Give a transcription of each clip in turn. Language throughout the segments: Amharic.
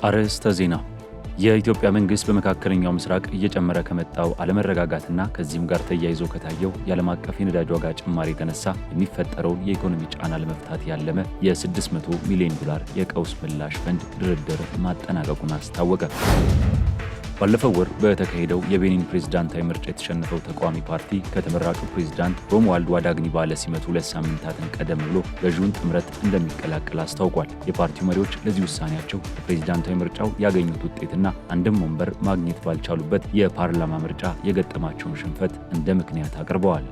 አርዕስተ ዜና። የኢትዮጵያ መንግስት በመካከለኛው ምስራቅ እየጨመረ ከመጣው አለመረጋጋትና ከዚህም ጋር ተያይዞ ከታየው የዓለም አቀፍ የነዳጅ ዋጋ ጭማሪ የተነሳ የሚፈጠረውን የኢኮኖሚ ጫና ለመፍታት ያለመ የ$600 ሚሊዮን የቀውስ ምላሽ ፈንድ ድርድር ማጠናቀቁን አስታወቀ። ባለፈው ወር በተካሄደው የቤኒን ፕሬዝዳንታዊ ምርጫ የተሸነፈው ተቃዋሚ ፓርቲ ከተመራጩ ፕሬዝዳንት ሮሙዋልድ ዋዳግኒ ባለ ሲመቱ 2 ሳምንታትን ቀደም ብሎ ገዢውን ጥምረት እንደሚቀላቀል አስታውቋል። የፓርቲው መሪዎች ለዚህ ውሳኔያቸው በፕሬዝዳንታዊ ምርጫው ያገኙት ውጤትና አንድም ወንበር ማግኘት ባልቻሉበት የፓርላማ ምርጫ የገጠማቸውን ሽንፈት እንደ ምክንያት አቅርበዋል።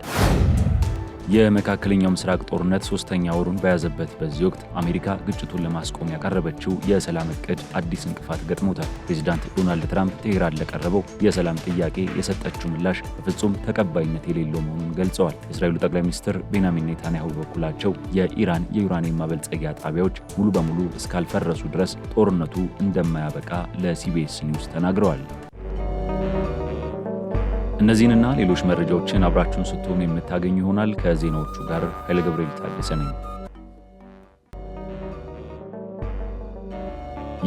የመካከለኛው ምስራቅ ጦርነት 3ኛ ወሩን በያዘበት በዚህ ወቅት አሜሪካ ግጭቱን ለማስቆም ያቀረበችው የሰላም እቅድ አዲስ እንቅፋት ገጥሞታል። ፕሬዚዳንት ዶናልድ ትራምፕ ቴህራን ለቀረበው የሰላም ጥያቄ የሰጠችው ምላሽ በፍጹም ተቀባይነት የሌለው መሆኑን ገልጸዋል። የእስራኤሉ ጠቅላይ ሚኒስትር ቤንያሚን ኔታንያሁ በበኩላቸው የኢራን የዩራኒየም ማበልጸጊያ ጣቢያዎች ሙሉ በሙሉ እስካልፈረሱ ድረስ ጦርነቱ እንደማያበቃ ለሲቢኤስ ኒውስ ተናግረዋል። እነዚህንና ሌሎች መረጃዎችን አብራችሁን ስትሆኑ የምታገኙ ይሆናል። ከዜናዎቹ ጋር ኃይለ ገብርኤል ታደሰ ነኝ።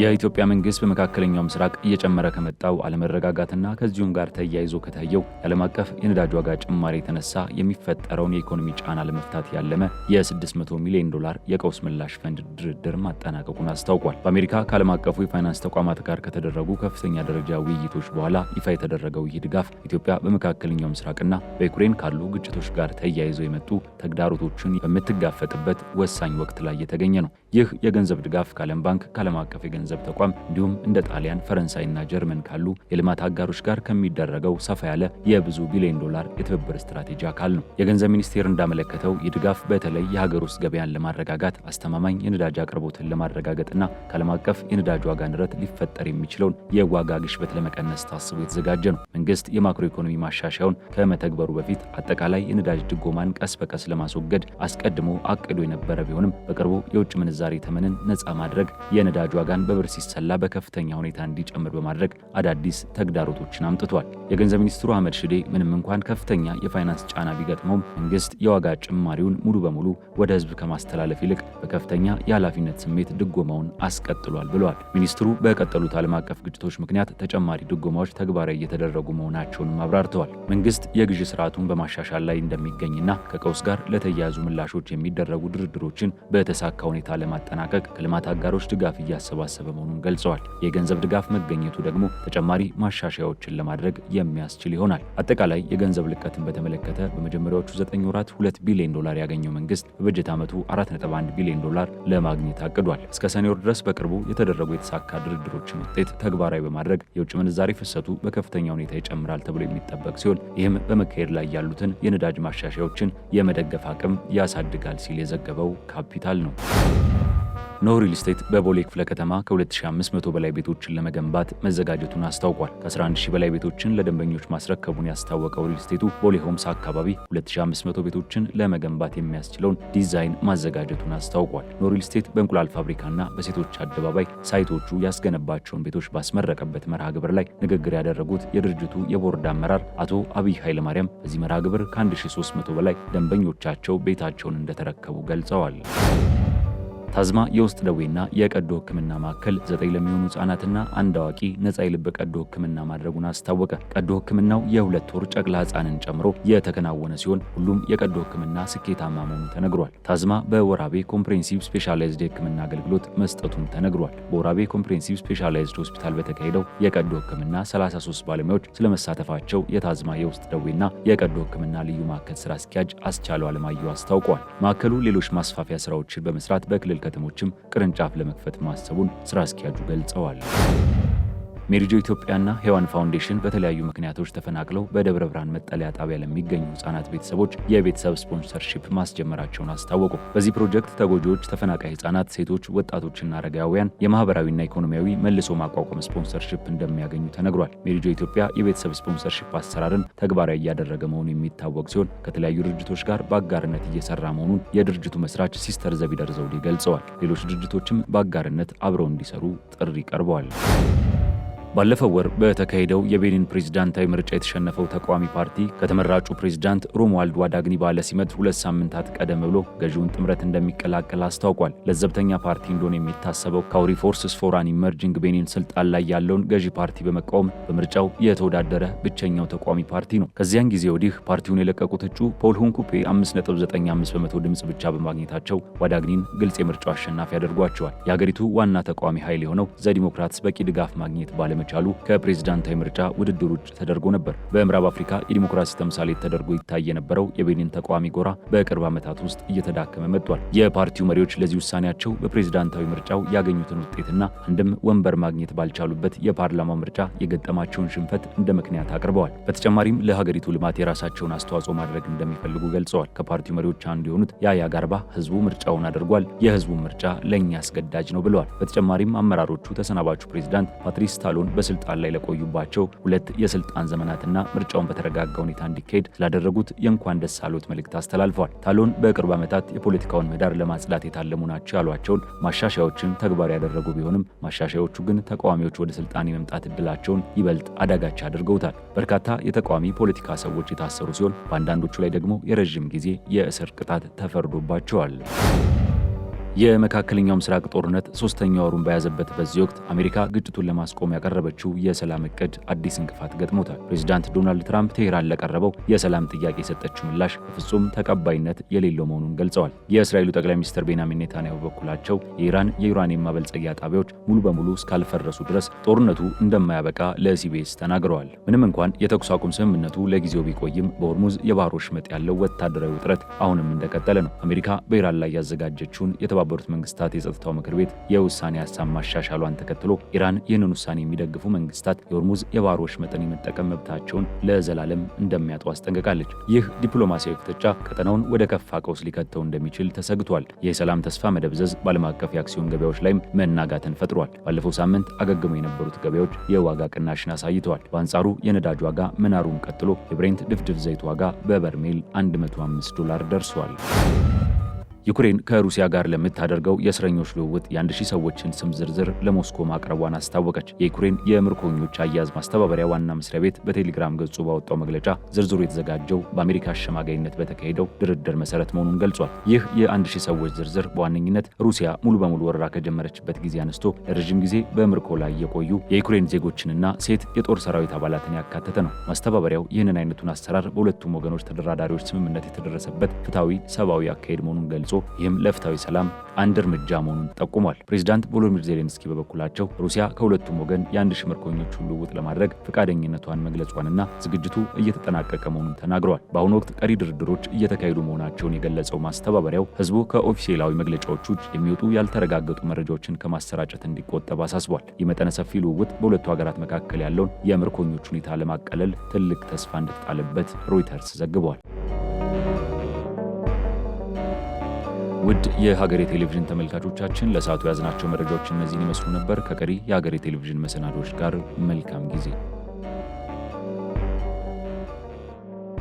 የኢትዮጵያ መንግስት በመካከለኛው ምስራቅ እየጨመረ ከመጣው አለመረጋጋትና ከዚሁም ጋር ተያይዞ ከታየው የዓለም አቀፍ የነዳጅ ዋጋ ጭማሪ የተነሳ የሚፈጠረውን የኢኮኖሚ ጫና ለመፍታት ያለመ የ$600 ሚሊዮን የቀውስ ምላሽ ፈንድ ድርድር ማጠናቀቁን አስታውቋል። በአሜሪካ ከዓለም አቀፉ የፋይናንስ ተቋማት ጋር ከተደረጉ ከፍተኛ ደረጃ ውይይቶች በኋላ ይፋ የተደረገው ይህ ድጋፍ ኢትዮጵያ በመካከለኛው ምስራቅና በዩክሬን ካሉ ግጭቶች ጋር ተያይዘው የመጡ ተግዳሮቶችን በምትጋፈጥበት ወሳኝ ወቅት ላይ የተገኘ ነው። ይህ የገንዘብ ድጋፍ ከዓለም ባንክ፣ ከዓለም አቀፍ የገንዘብ ተቋም እንዲሁም እንደ ጣሊያን፣ ፈረንሳይና ጀርመን ካሉ የልማት አጋሮች ጋር ከሚደረገው ሰፋ ያለ የብዙ ቢሊዮን ዶላር የትብብር ስትራቴጂ አካል ነው። የገንዘብ ሚኒስቴር እንዳመለከተው ይህ ድጋፍ በተለይ የሀገር ውስጥ ገበያን ለማረጋጋት፣ አስተማማኝ የነዳጅ አቅርቦትን ለማረጋገጥና ከዓለም አቀፍ የነዳጅ ዋጋ ንረት ሊፈጠር የሚችለውን የዋጋ ግሽበት ለመቀነስ ታስቦ የተዘጋጀ ነው። መንግስት የማክሮ ኢኮኖሚ ማሻሻያውን ከመተግበሩ በፊት አጠቃላይ የነዳጅ ድጎማን ቀስ በቀስ ለማስወገድ አስቀድሞ አቅዶ የነበረ ቢሆንም በቅርቡ የውጭ ምንዛሪ ተመንን ነፃ ማድረግ የነዳጅ ዋጋን በብር ሲሰላ በከፍተኛ ሁኔታ እንዲጨምር በማድረግ አዳዲስ ተግዳሮቶችን አምጥቷል። የገንዘብ ሚኒስትሩ አህመድ ሽዴ ምንም እንኳን ከፍተኛ የፋይናንስ ጫና ቢገጥመውም መንግስት የዋጋ ጭማሪውን ሙሉ በሙሉ ወደ ህዝብ ከማስተላለፍ ይልቅ በከፍተኛ የኃላፊነት ስሜት ድጎማውን አስቀጥሏል ብለዋል። ሚኒስትሩ በቀጠሉት ዓለም አቀፍ ግጭቶች ምክንያት ተጨማሪ ድጎማዎች ተግባራዊ እየተደረጉ መሆናቸውንም አብራርተዋል። መንግስት የግዢ ስርዓቱን በማሻሻል ላይ እንደሚገኝና ከቀውስ ጋር ለተያያዙ ምላሾች የሚደረጉ ድርድሮችን በተሳካ ሁኔታ ለማጠናቀቅ ከልማት አጋሮች ድጋፍ እያሰባሰበ መሆኑን ገልጸዋል። የገንዘብ ድጋፍ መገኘቱ ደግሞ ተጨማሪ ማሻሻያዎችን ለማድረግ የሚያስችል ይሆናል። አጠቃላይ የገንዘብ ልቀትን በተመለከተ በመጀመሪያዎቹ 9 ወራት $2 ቢሊዮን ያገኘው መንግስት በበጀት ዓመቱ $4.1 ቢሊዮን ለማግኘት አቅዷል። እስከ ሰኔ ወር ድረስ በቅርቡ የተደረጉ የተሳካ ድርድሮችን ውጤት ተግባራዊ በማድረግ የውጭ ምንዛሪ ፍሰቱ በከፍተኛ ሁኔታ ይጨምራል ተብሎ የሚጠበቅ ሲሆን ይህም በመካሄድ ላይ ያሉትን የነዳጅ ማሻሻያዎችን የመደገፍ አቅም ያሳድጋል ሲል የዘገበው ካፒታል ነው። ኖህ ሪል ስቴት በቦሌ ክፍለ ከተማ ከ2500 በላይ ቤቶችን ለመገንባት መዘጋጀቱን አስታውቋል። ከ11000 በላይ ቤቶችን ለደንበኞች ማስረከቡን ያስታወቀው ሪል ስቴቱ ቦሌ ሆምስ አካባቢ 2500 ቤቶችን ለመገንባት የሚያስችለውን ዲዛይን ማዘጋጀቱን አስታውቋል። ኖህ ሪል ስቴት በእንቁላል ፋብሪካና በሴቶች አደባባይ ሳይቶቹ ያስገነባቸውን ቤቶች ባስመረቀበት መርሃ ግብር ላይ ንግግር ያደረጉት የድርጅቱ የቦርድ አመራር አቶ አብይ ኃይለማርያም በዚህ መርሃ ግብር ከ1300 በላይ ደንበኞቻቸው ቤታቸውን እንደተረከቡ ገልጸዋል። ታዝማ የውስጥ ደዌና የቀዶ ሕክምና ማዕከል 9 ለሚሆኑ ህጻናትና አንድ አዋቂ ነጻ የልብ ቀዶ ሕክምና ማድረጉን አስታወቀ። ቀዶ ሕክምናው የ2 ወር ጨቅላ ህጻንን ጨምሮ የተከናወነ ሲሆን ሁሉም የቀዶ ሕክምና ስኬታማ መሆኑ ተነግሯል። ታዝማ በወራቤ ኮምፕሬሄንሲቭ ስፔሻላይዝድ የሕክምና አገልግሎት መስጠቱም ተነግሯል። በወራቤ ኮምፕሬሄንሲቭ ስፔሻላይዝድ ሆስፒታል በተካሄደው የቀዶ ሕክምና 33 ባለሙያዎች ስለመሳተፋቸው የታዝማ የውስጥ ደዌና የቀዶ ሕክምና ልዩ ማዕከል ስራ አስኪያጅ አስቻለው አለማየሁ አስታውቀዋል። ማዕከሉ ሌሎች ማስፋፊያ ስራዎችን በመስራት በክልል ከተሞችም ቅርንጫፍ ለመክፈት ማሰቡን ስራ አስኪያጁ ገልጸዋል። ሜሪጆ ኢትዮጵያና ሔዋን ፋውንዴሽን በተለያዩ ምክንያቶች ተፈናቅለው በደብረ ብርሃን መጠለያ ጣቢያ ለሚገኙ ህጻናት ቤተሰቦች የቤተሰብ ስፖንሰርሺፕ ማስጀመራቸውን አስታወቁ። በዚህ ፕሮጀክት ተጎጂዎች፣ ተፈናቃይ ህጻናት፣ ሴቶች፣ ወጣቶችና አረጋውያን የማህበራዊና ኢኮኖሚያዊ መልሶ ማቋቋም ስፖንሰርሺፕ እንደሚያገኙ ተነግሯል። ሜሪጆ ኢትዮጵያ የቤተሰብ ስፖንሰርሺፕ አሰራርን ተግባራዊ እያደረገ መሆኑ የሚታወቅ ሲሆን ከተለያዩ ድርጅቶች ጋር በአጋርነት እየሰራ መሆኑን የድርጅቱ መስራች ሲስተር ዘቢደር ዘውዴ ገልጸዋል። ሌሎች ድርጅቶችም በአጋርነት አብረው እንዲሰሩ ጥሪ ቀርበዋል። ባለፈው ወር በተካሄደው የቤኒን ፕሬዝዳንታዊ ምርጫ የተሸነፈው ተቃዋሚ ፓርቲ ከተመራጩ ፕሬዝዳንት ሮሙአልድ ዋዳግኒ ባለ ሲመት 2 ሳምንታት ቀደም ብሎ ገዢውን ጥምረት እንደሚቀላቀል አስታውቋል። ለዘብተኛ ፓርቲ እንደሆነ የሚታሰበው ካውሪ ፎርስስ ፎር አን ኢመርጂንግ ቤኒን ስልጣን ላይ ያለውን ገዢ ፓርቲ በመቃወም በምርጫው የተወዳደረ ብቸኛው ተቃዋሚ ፓርቲ ነው። ከዚያን ጊዜ ወዲህ ፓርቲውን የለቀቁት እጩ ፖል ሁንኩፔ 5.95 በመቶ ድምጽ ብቻ በማግኘታቸው ዋዳግኒን ግልጽ የምርጫው አሸናፊ ያደርጓቸዋል። የሀገሪቱ ዋና ተቃዋሚ ኃይል የሆነው ዘዲሞክራትስ በቂ ድጋፍ ማግኘት ባለ መቻሉ ከፕሬዝዳንታዊ ምርጫ ውድድር ውጭ ተደርጎ ነበር። በምዕራብ አፍሪካ የዲሞክራሲ ተምሳሌት ተደርጎ ይታይ የነበረው የቤኒን ተቃዋሚ ጎራ በቅርብ ዓመታት ውስጥ እየተዳከመ መጥቷል። የፓርቲው መሪዎች ለዚህ ውሳኔያቸው በፕሬዝዳንታዊ ምርጫው ያገኙትን ውጤትና አንድም ወንበር ማግኘት ባልቻሉበት የፓርላማው ምርጫ የገጠማቸውን ሽንፈት እንደ ምክንያት አቅርበዋል። በተጨማሪም ለሀገሪቱ ልማት የራሳቸውን አስተዋጽኦ ማድረግ እንደሚፈልጉ ገልጸዋል። ከፓርቲው መሪዎች አንዱ የሆኑት ያያ ጋርባ ህዝቡ ምርጫውን አድርጓል፣ የህዝቡን ምርጫ ለእኛ አስገዳጅ ነው ብለዋል። በተጨማሪም አመራሮቹ ተሰናባቹ ፕሬዝዳንት ፓትሪስ ታሎን በስልጣን ላይ ለቆዩባቸው 2 የስልጣን ዘመናትና ምርጫውን በተረጋጋ ሁኔታ እንዲካሄድ ስላደረጉት የእንኳን ደስ አሎት መልእክት አስተላልፈዋል። ታሎን በቅርብ ዓመታት የፖለቲካውን ምህዳር ለማጽዳት የታለሙ ናቸው ያሏቸውን ማሻሻያዎችን ተግባር ያደረጉ ቢሆንም ማሻሻያዎቹ ግን ተቃዋሚዎች ወደ ስልጣን የመምጣት እድላቸውን ይበልጥ አዳጋች አድርገውታል። በርካታ የተቃዋሚ ፖለቲካ ሰዎች የታሰሩ ሲሆን በአንዳንዶቹ ላይ ደግሞ የረዥም ጊዜ የእስር ቅጣት ተፈርዶባቸዋል። የመካከለኛው ምስራቅ ጦርነት 3ኛ ወሩን በያዘበት በዚህ ወቅት አሜሪካ ግጭቱን ለማስቆም ያቀረበችው የሰላም እቅድ አዲስ እንቅፋት ገጥሞታል። ፕሬዚዳንት ዶናልድ ትራምፕ ቴህራን ለቀረበው የሰላም ጥያቄ የሰጠችው ምላሽ በፍጹም ተቀባይነት የሌለው መሆኑን ገልጸዋል። የእስራኤሉ ጠቅላይ ሚኒስትር ቤንያሚን ኔታንያሁ በበኩላቸው የኢራን የዩራኒየም ማበልጸጊያ ጣቢያዎች ሙሉ በሙሉ እስካልፈረሱ ድረስ ጦርነቱ እንደማያበቃ ለሲቢኤስ ተናግረዋል። ምንም እንኳን የተኩስ አቁም ስምምነቱ ለጊዜው ቢቆይም በሆርሙዝ የባህር ወሽመጥ ያለው ወታደራዊ ውጥረት አሁንም እንደቀጠለ ነው። አሜሪካ በኢራን ላይ ያዘጋጀችውን የተባበሩት መንግስታት የጸጥታው ምክር ቤት የውሳኔ ሀሳብ ማሻሻሏን ተከትሎ ኢራን ይህንን ውሳኔ የሚደግፉ መንግስታት የሆርሙዝ የባህር ወሽመጥን የመጠቀም መብታቸውን ለዘላለም እንደሚያጡ አስጠንቅቃለች። ይህ ዲፕሎማሲያዊ ፍጥጫ ቀጠናውን ወደ ከፋ ቀውስ ሊከተው እንደሚችል ተሰግቷል። የሰላም ተስፋ መደብዘዝ በዓለም አቀፍ የአክሲዮን ገበያዎች ላይም መናጋትን ፈጥሯል። ባለፈው ሳምንት አገግመው የነበሩት ገበያዎች የዋጋ ቅናሽን አሳይተዋል። በአንጻሩ የነዳጅ ዋጋ መናሩን ቀጥሎ የብሬንት ድፍድፍ ዘይት ዋጋ በበርሜል $105 ደርሷል። ዩክሬን ከሩሲያ ጋር ለምታደርገው የእስረኞች ልውውጥ የ1000 ሰዎችን ስም ዝርዝር ለሞስኮ ማቅረቧን አስታወቀች። የዩክሬን የምርኮኞች አያያዝ ማስተባበሪያ ዋና መስሪያ ቤት በቴሌግራም ገጹ ባወጣው መግለጫ ዝርዝሩ የተዘጋጀው በአሜሪካ አሸማጋይነት በተካሄደው ድርድር መሰረት መሆኑን ገልጿል። ይህ የ1000 ሰዎች ዝርዝር በዋነኝነት ሩሲያ ሙሉ በሙሉ ወረራ ከጀመረችበት ጊዜ አንስቶ ለረዥም ጊዜ በምርኮ ላይ የቆዩ የዩክሬን ዜጎችንና ሴት የጦር ሰራዊት አባላትን ያካተተ ነው። ማስተባበሪያው ይህንን አይነቱን አሰራር በሁለቱም ወገኖች ተደራዳሪዎች ስምምነት የተደረሰበት ፍትሐዊ ሰብአዊ አካሄድ መሆኑን ገልጿል። ይህም ለፍትሐዊ ሰላም አንድ እርምጃ መሆኑን ጠቁሟል። ፕሬዚዳንት ቮሎዲሚር ዜሌንስኪ በበኩላቸው ሩሲያ ከሁለቱም ወገን የ1000 ምርኮኞችን ልውውጥ ለማድረግ ፈቃደኝነቷን መግለጿንና ዝግጅቱ እየተጠናቀቀ መሆኑን ተናግረዋል። በአሁኑ ወቅት ቀሪ ድርድሮች እየተካሄዱ መሆናቸውን የገለጸው ማስተባበሪያው ህዝቡ ከኦፊሴላዊ መግለጫዎች ውጭ የሚወጡ ያልተረጋገጡ መረጃዎችን ከማሰራጨት እንዲቆጠብ አሳስቧል። ይህ መጠነ ሰፊ ልውውጥ በሁለቱ ሀገራት መካከል ያለውን የምርኮኞች ሁኔታ ለማቀለል ትልቅ ተስፋ እንደተጣለበት ሮይተርስ ዘግቧል። ውድ የሀገሬ ቴሌቪዥን ተመልካቾቻችን ለሰዓቱ ያዝናቸው መረጃዎች እነዚህን ይመስሉ ነበር። ከቀሪ የሀገሬ ቴሌቪዥን መሰናዶች ጋር መልካም ጊዜ